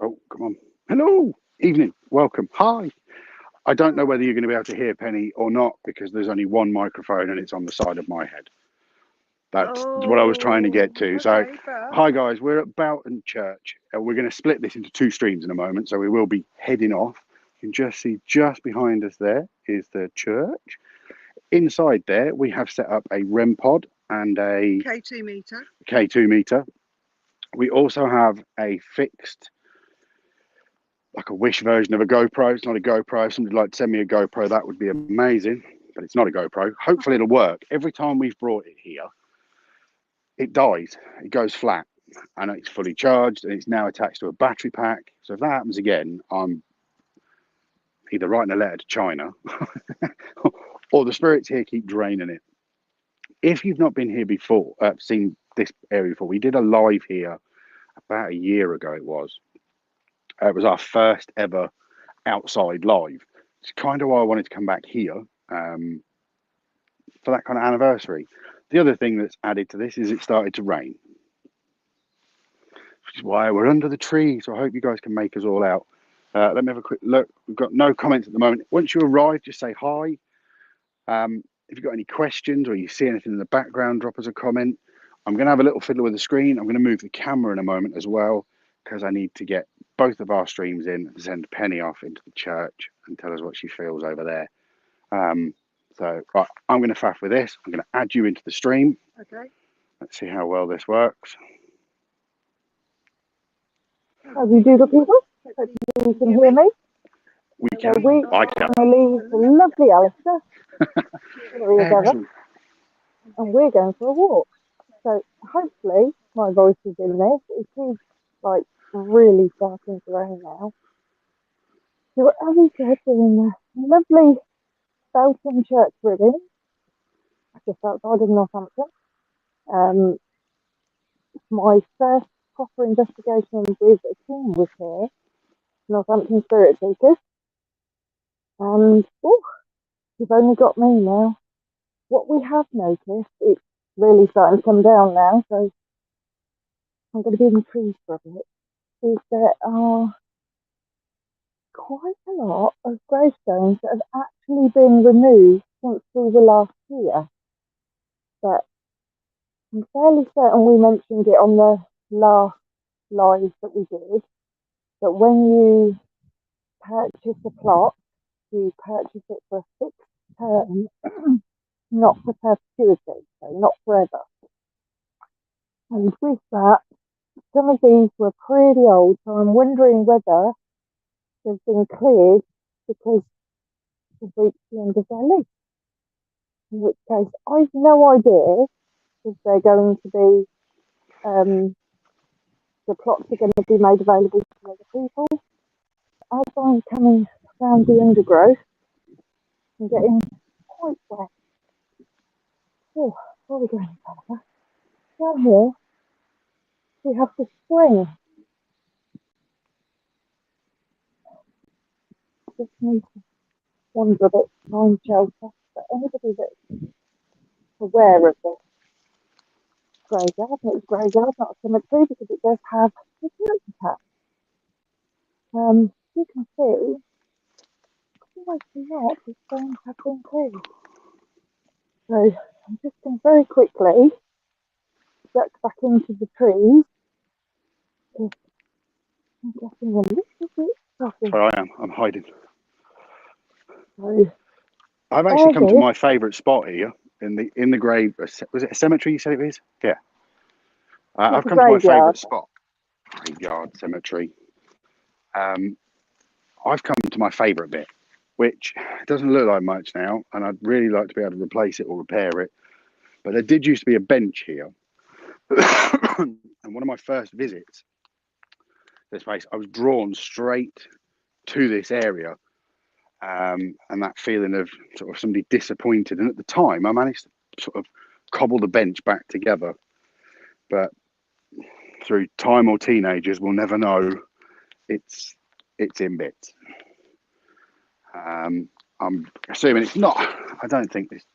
Oh, come on. Hello. Evening. Welcome. Hi. I don't know whether you're going to be able to hear Penny or not because there's only one microphone and it's on the side of my head. That's what I was trying to get to. So, Okay, fair. hi guys, we're at Boughton Church. We're going to split this into two streams in a moment, so we will be heading off. You can just see just behind us there is the church. Inside there, we have set up a REM pod and a K2 meter. K2 meter. We also have a fixed, like a Wish version of a GoPro. It's not a GoPro. If somebody'd like to send me a GoPro, that would be amazing, but it's not a GoPro. Hopefully it'll work. Every time we've brought it here, it dies. It goes flat and it's fully charged and it's now attached to a battery pack. So if that happens again, I'm either writing a letter to China or the spirits here keep draining it. If you've not been here before, seen this area before, we did a live here about a year ago. It was our first ever outside live. It's kind of why I wanted to come back here for that kind of anniversary. The other thing that's added to this is it started to rain, which is why we're under the tree. So I hope you guys can make us all out. Let me have a quick look. We've got no comments at the moment. Once you arrive, just say hi. If you've got any questions or you see anything in the background, drop us a comment. I'm going to have a little fiddle with the screen. I'm going to move the camera in a moment as well because I need to get both of our streams in and send Penny off into the church and tell us what she feels over there. So right, I'm going to faff with this. I'm going to add you into the stream. Okay. Let's see how well this works. How do you do the people? You can hear me? We So can. we I can. leave the lovely Alistair together, Excellent. and we're going for a walk. So hopefully my voice is in this. It is like really starting to rain now. So as we said, we're in the lovely Boughton Church ribbon, just outside of Northampton. My first proper investigation with a team was here, Northampton Spirit Seekers. And you've only got me now. What we have noticed, it's really starting to come down now, so I'm going to be in the trees for a bit, is there are quite a lot of gravestones that have actually been removed since we were last here. But I'm fairly certain we mentioned it on the last live that we did, that when you purchase a plot, you purchase it for a fixed term, not for perpetuity, so not forever. And with that, some of these were pretty old, so I'm wondering whether they've been cleared because they've reached the end of their lease. In which case, I've no idea if they're going to be, the plots are going to be made available to other people. As I'm coming around the undergrowth, I'm getting quite wet. Oh, where are we going, Jennifer? Down here, we have the spring. Just need to wander a bit to find shelter. But anybody that's aware of this graveyard, it's a graveyard, not a cemetery, because it does have a church attached. You can see, almost not, the stones have been cleared. So I'm just going to very quickly duck back into the trees. I'm getting a little bit stuffy. Where I am. I'm hiding. So, I've actually come to my favourite spot here in the grave. Was it a cemetery? You said it was? Yeah. I've come to my favourite spot. Graveyard, cemetery. I've come to my favourite bit, which doesn't look like much now, and I'd really like to be able to replace it or repair it. But there did used to be a bench here, and one of my first visits to this place, I was drawn straight to this area. And that feeling of sort of somebody disappointed. And at the time, I managed to sort of cobble the bench back together. But through time or teenagers, we'll never know. It's in bits. I'm assuming it's not. I don't think this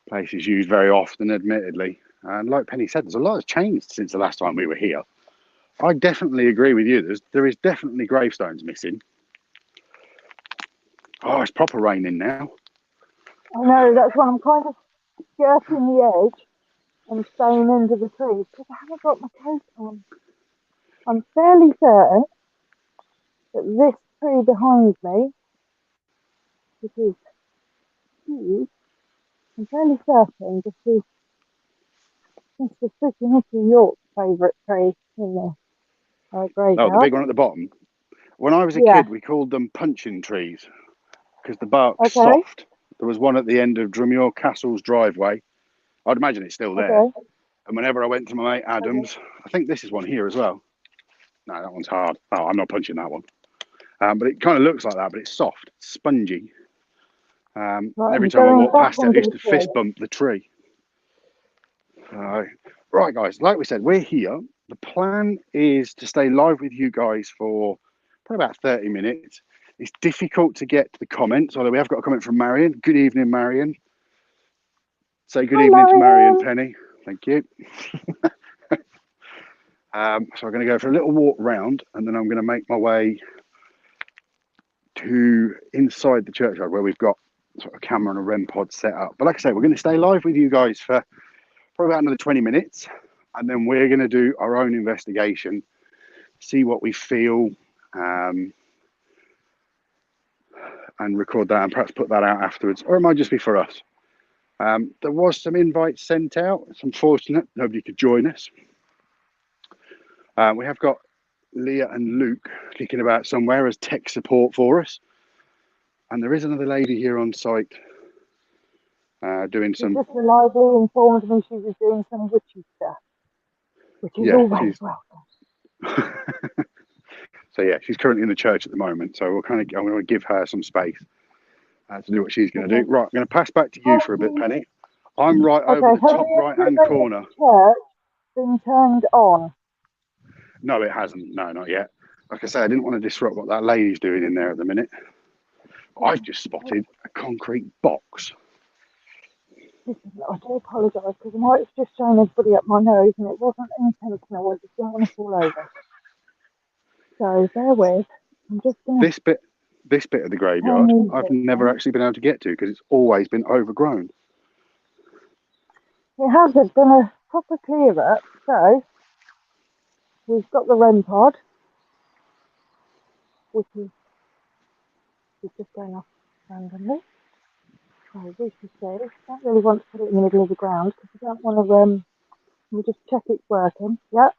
place is used very often, admittedly. And like Penny said, there's a lot has changed since the last time we were here. I definitely agree with you. There is definitely gravestones missing. Oh, it's proper raining now. I know, that's why I'm kind of skirting the edge and staying under the trees because I haven't got my coat on. I'm fairly certain that this tree behind me, which is huge, I'm fairly certain this is Mr. Sticky Nicky York's favourite tree in the Oh, the graveyard. big one at the bottom. When I was a Yeah, kid, we called them puncheon trees because the bark's okay, soft. There was one at the end of Drummuir Castle's driveway. I'd imagine it's still there. okay, And whenever I went to my mate okay. Adam's, I think this is one here as well. No, that one's hard. Oh, I'm not punching that one. But it kind of looks like that, but it's soft, it's spongy. And Right, every I'm time I going walked back past it, I under used the to tree. fist bump the tree. Right, guys, like we said, we're here. The plan is to stay live with you guys for probably about 30 minutes. It's difficult to get to the comments, although we have got a comment from Marion. Good evening, Marion. Say good Hi, evening to Marion, Marion. Penny. Thank you. So I'm going to go for a little walk round, and then I'm going to make my way to inside the churchyard where we've got sort of a camera and a REM pod set up. But like I say, we're going to stay live with you guys for probably about another 20 minutes, and then we're going to do our own investigation, see what we feel, and record that and perhaps put that out afterwards, or it might just be for us. There was some invites sent out. It's unfortunate nobody could join us. We have got Leah and Luke kicking about somewhere as tech support for us, and there is another lady here on site doing She some. just reliably informed me she was doing some witchy stuff, which is Yeah, always she's. welcome. So yeah, she's currently in the church at the moment. So I'm going to give her some space to do what she's going to Okay. do. Right, I'm going to pass back to you Has for a bit, the, Penny. I'm right over okay, the has top the right hand equipment in corner. the church been turned on? No, it hasn't. No, not yet. Like I say, I didn't want to disrupt what that lady's doing in there at the minute. I've just spotted a concrete box. I do apologise because I might have just shown everybody up my nose and it wasn't intentional. I just didn't want to fall over. So bear with. I'm just going to This bit of the turn graveyard, these I've bits never on. actually been able to get to because it's always been overgrown. It has been a proper clear up. So we've got the REM pod, which is just going off randomly. So we should say, don't really want to put it in the middle of the ground because we don't want to, we'll just check it's working. Yep.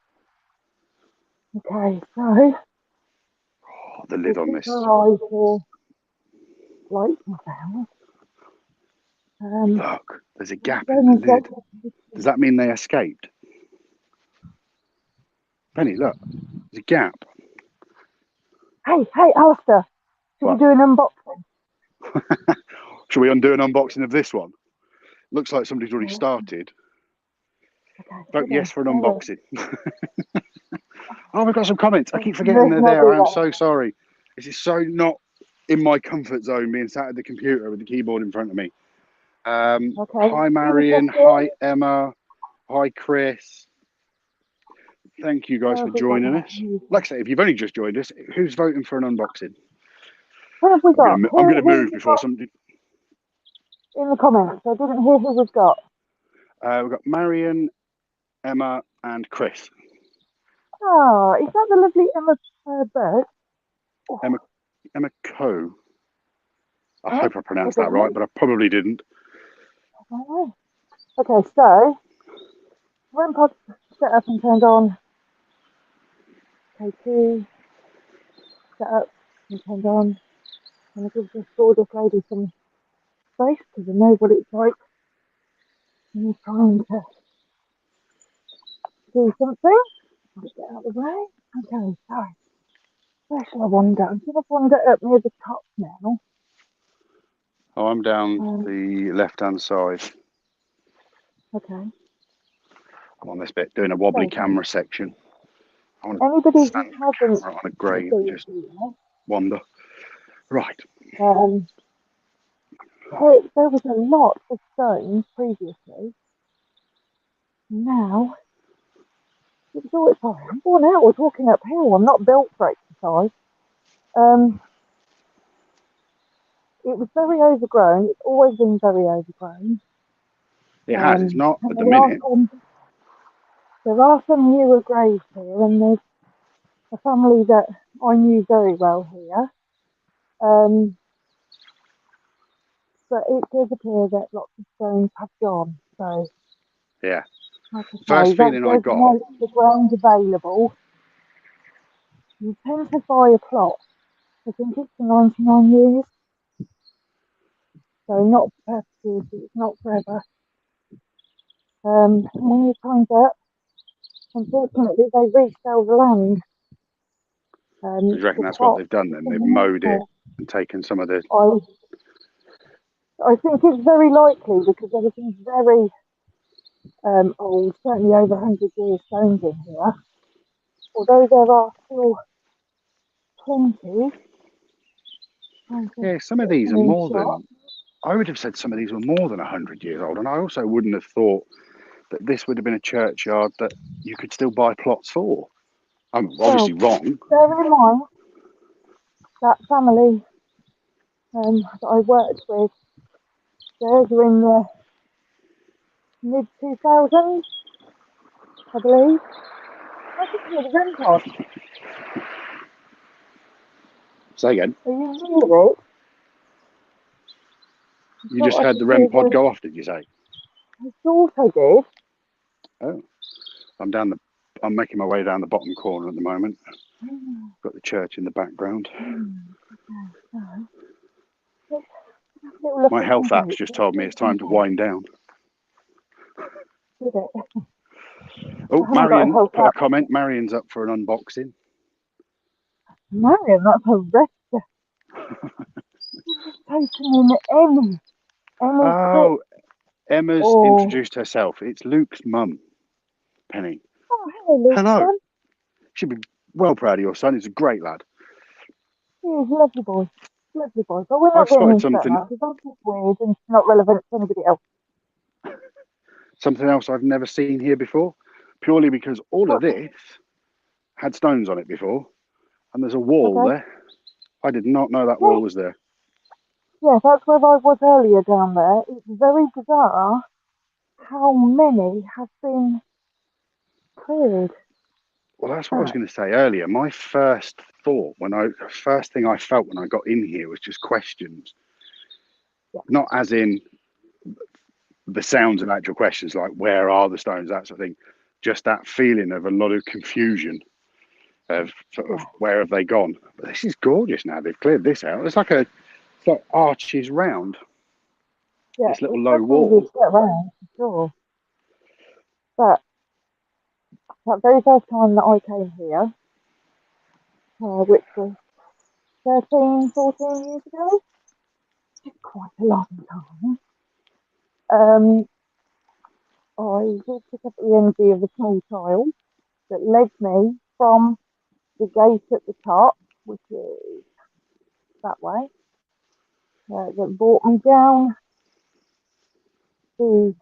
Okay, so Oh, the we'll lid on keep this. our eyes for lights and sound. Look, there's a gap in Then the we've got. lid. Does that mean they escaped? Penny, look, there's a gap. Hey, Alistair, should we What? do an unboxing? Shall we undo an unboxing of this one? Looks like somebody's already Yeah. started. Okay, Vote hold yes on. for an Hold on. unboxing. Oh, we've got some comments. I keep forgetting Let's they're not there. do I'm that. so sorry. This is so not in my comfort zone being sat at the computer with the keyboard in front of me. Okay, Hi, do the Marion. check-in. Hi, Emma. Hi, Chris. Thank you guys for joining us. Like I say, if you've only just joined us, who's voting for an unboxing? Who have we got? I'm Who gonna have move we before got somebody. in the comments? I didn't hear who we've got. We've got Marion, Emma, and Chris. Oh, is that the lovely Emma Bird? Oh, Emma Coe. I oh, hope I I pronounced that don't right, know. but I probably didn't. I don't know. Okay, so REM pod set up and turned on. K2 set up and turned on. And I give this gorgeous lady some space because I know what it's like when you're trying to do something. Let's get out of the way. Okay, sorry. Where shall I wander? I'm going to wander up near the top now. Oh, I'm down the left-hand side. Okay. I'm on this bit doing a wobbly So, camera section. I want to anybody who stand the hasn't camera on a grave and been just here, wander. Right. there was a lot of stones previously. Now, It was always like, I'm going out, we're walking uphill, I'm not built for exercise. It was very overgrown, it's always been very overgrown. It has. It's not And at the minute. there are some newer graves here, and there's a family that I knew very well here. But it does appear that lots of stones have gone. So, Yeah. like I say, First that feeling I does got. make the ground available. You tend to buy a plot. I think it's for 99 years. So not perpetuity, it's not forever. When your time's up, unfortunately, they resell the land. Do you reckon The that's what plot they've done is then? They've someone mowed it else. and taken some of the. I think it's very likely because everything's very old, certainly over 100 years stones in here. Although there are still plenty. Yeah, some of these are more than. I would have said some of these were more than 100 years old, and I also wouldn't have thought that this would have been a churchyard that you could still buy plots for. I'm obviously wrong. Bear in mind that family that I worked with, theirs were in the mid 2000s, I believe. I can hear the REM pod. Say again. Are you near it? You just heard the REM pod go off, did you say? I thought I did. Oh, I'm making my way down the bottom corner at the moment. Got the church in the background. My health app's just told me it's time to wind down. Did it? Oh, Marion put a comment. Marion's up for an unboxing. Marion, that's horrendous. Taking in any Oh, Emma's introduced herself. It's Luke's mum, Penny. Oh, hello, Luke. Hello. She'd be well proud of your son. He's a great lad. He is a lovely boy. Lovely boy. But we're not I've getting spotted into that something. now because that's just weird and not relevant to anybody else. Something else I've never seen here before, purely because all of this had stones on it before, and there's a wall there. I did not know that wall was there. Yeah, that's where I was earlier down there. It's very bizarre how many have been cleared. Well, that's what I was going to say earlier. My first thing I felt when I got in here was just questions. Yeah. Not as in the sounds of actual questions, like where are the stones, that sort of thing. Just that feeling of a lot of confusion of sort of where have they gone. But this is gorgeous now. They've cleared this out. It's like arches round this little low wall. To get around, for sure. But that very first time that I came here, which was 13, 14 years ago, which is quite a long time, I did pick up the energy of a small child that led me from the gate at the top, which is that way, that brought me down to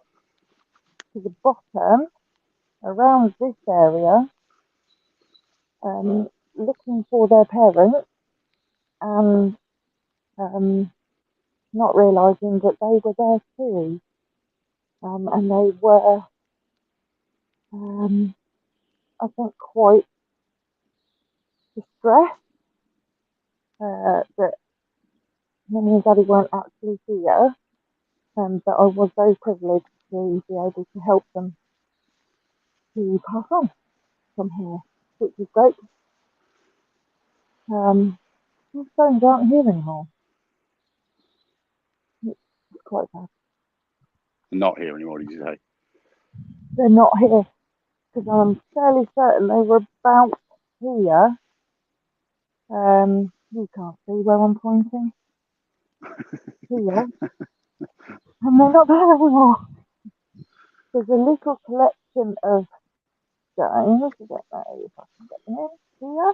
the bottom around this area, looking for their parents and not realising that they were there too. And they were, I think, quite distressed that Mummy and Daddy weren't actually here, but I was very privileged to be able to help them to pass on from here, which is great. The stones aren't here anymore. It's quite sad. Not here anymore, did you say? They're not here because I'm fairly certain they were about here. You can't see where I'm pointing. Here. And they're not there anymore. There's a little collection of stones. I don't know if I can get them in here.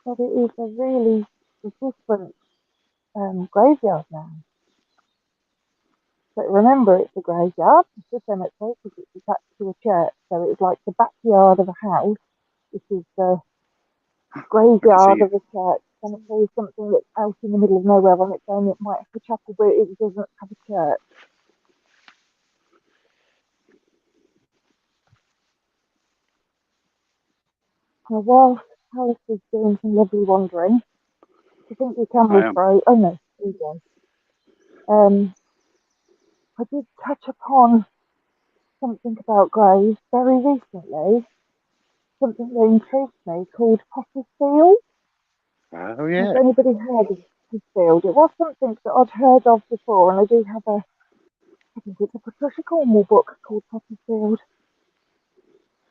But it is a really different graveyard now. But remember, it's a graveyard. It's a cemetery because it's attached to a church. So it's like the backyard of a house. This is the I can graveyard see of a church. Cemetery is something that's out in the middle of nowhere on its own. It might have a chapel, but it doesn't have a church. Now, while Alistair's doing some lovely wandering, I think your I camera's am. broke. Oh no, there you go. I did touch upon something about graves very recently, something that intrigued me called Potter's Field. Oh Has yeah. anybody heard of Potter's Field? It was something that I'd heard of before, and I do have I think it's a Patricia Cornwall book called Potter's Field.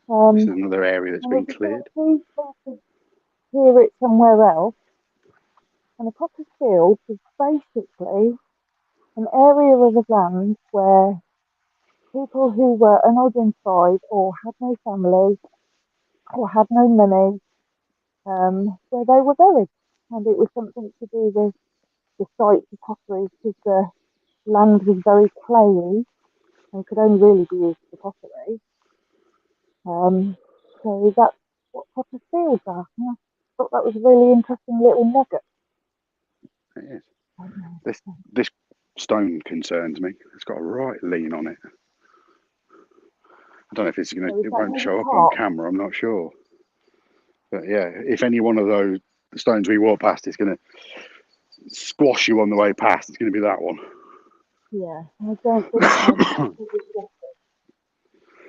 This is And another area that's been it was cleared. pleased to hear it somewhere else. And a Potter's Field was basically an area of the land where people who were unidentified or had no family or had no money, where they were buried. And it was something to do with the sites of pottery because the land was very clayey and could only really be used for pottery. So that's what Potter's Fields are. And I thought that was a really interesting little nugget. It is. I don't know. This stone concerns me. It's got a right lean on it. I don't know if it's gonna. So is It that won't near the show up on top? camera. I'm not sure. But yeah, if any one of those stones we walk past is gonna squash you on the way past, it's gonna be that one. Yeah, I don't think I would guess it.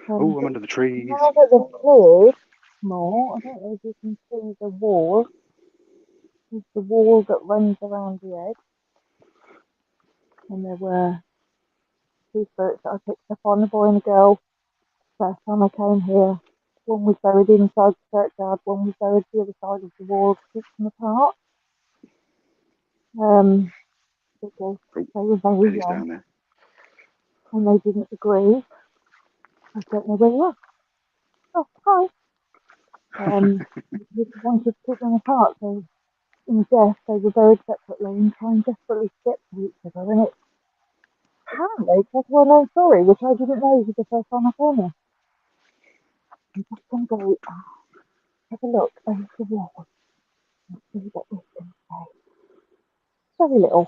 Oh, I'm But under the trees. now that they've cleared more, I don't know if you can see the wall. There's the wall that runs around the edge. And there were two spirits that I picked up on, a boy and a girl. First time I came here, one was buried inside the churchyard, one was buried the other side of the wall, 6 them apart. Because Oh, they were very Penny's young down there. and they didn't agree. I don't know where you are. Oh, hi. They wanted to keep them apart, so in death they were buried separately and trying desperately to get to each other. And it's apparently quite a well-known story, which I didn't know was the first time I came here. I'm just going to go have a look over the wall and see what this can say. Very little.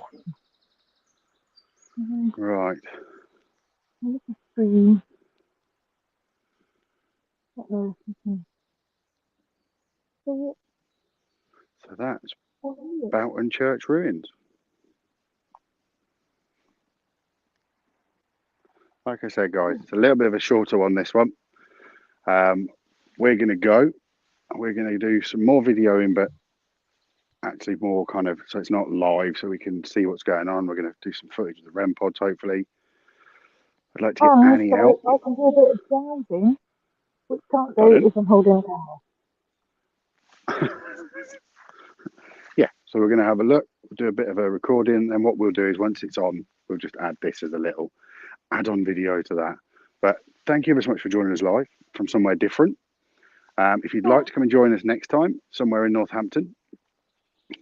Right. There's a screen. Don't know if you can see it. So that's Oh, here. Boughton Church ruins. Like I said, guys, it's a little bit of a shorter one. This one. We're gonna go. We're gonna do some more videoing, but actually more kind of so it's not live, so we can see what's going on. We're gonna do some footage of the REM pods, hopefully. I'd like to get Annie out. So I can do a bit of diving, which can't do Pardon? if I'm holding a camera. Yeah, so we're going to have a look, we'll do a bit of a recording, and what we'll do is once it's on, we'll just add this as a little add-on video to that. But thank you very much for joining us live from somewhere different. If you'd like to come and join us next time, somewhere in Northampton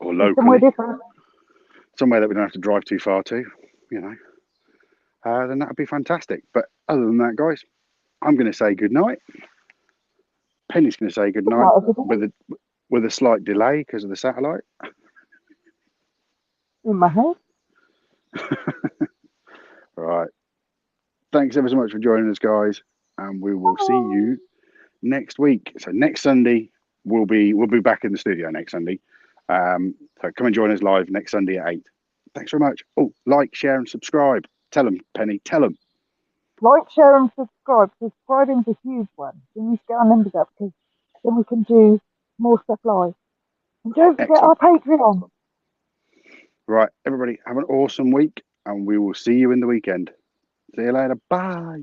or Somewhere locally, different. somewhere that we don't have to drive too far to, you know, then that would be fantastic. But other than that, guys, I'm going to say good night. Penny's going to say good Good night night, everybody. with a slight delay because of the satellite. In my head. All right. Thanks ever so much for joining us, guys, and we will see Bye. you next week. So next Sunday we'll be back in the studio next Sunday. So come and join us live next Sunday at 8. Thanks very much. Oh, like, share, and subscribe. Tell them, Penny. Tell them. Like, share, and subscribe. Subscribing's a huge one. We need to get our numbers up because then we can do more stuff live. And don't forget our Excellent. Patreon. Right, everybody, have an awesome week, and we will see you in the weekend. See you later. Bye.